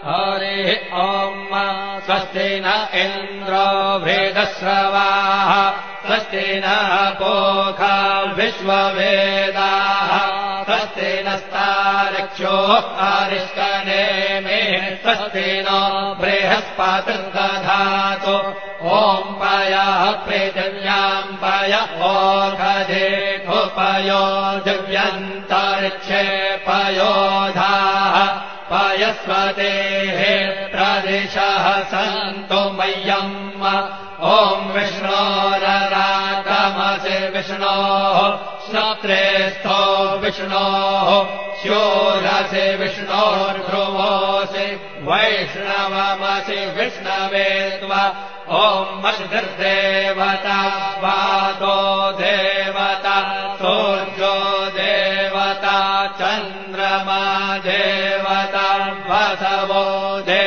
हरिः ॐ स्वस्ति न इन्द्रो वेदश्रवाः स्वस्ति नः पूषा विश्ववेदाः स्वस्ति नस्तार्क्ष्यो अरिष्टनेमिः स्वस्ति नो बृहस्पतिर्दधातु ॐ पयः पृथिव्याम् पय ओषधेऽपयो दिव्यन्तरिक्षे पयोधाः पयस्वतेः प्रदिशः सन्तु मह्यम् ॐ विष्णोररातमसि विष्णोः श्रोत्रेस्थो विष्णोः स्योरसि विष्णोर्ध्रुवोऽसि वैष्णवमसि विष्णवे त्वा ॐ मषिर्देवता वातो देवता सूर्यो देवता चन्द्रमा देवता वसवो देवता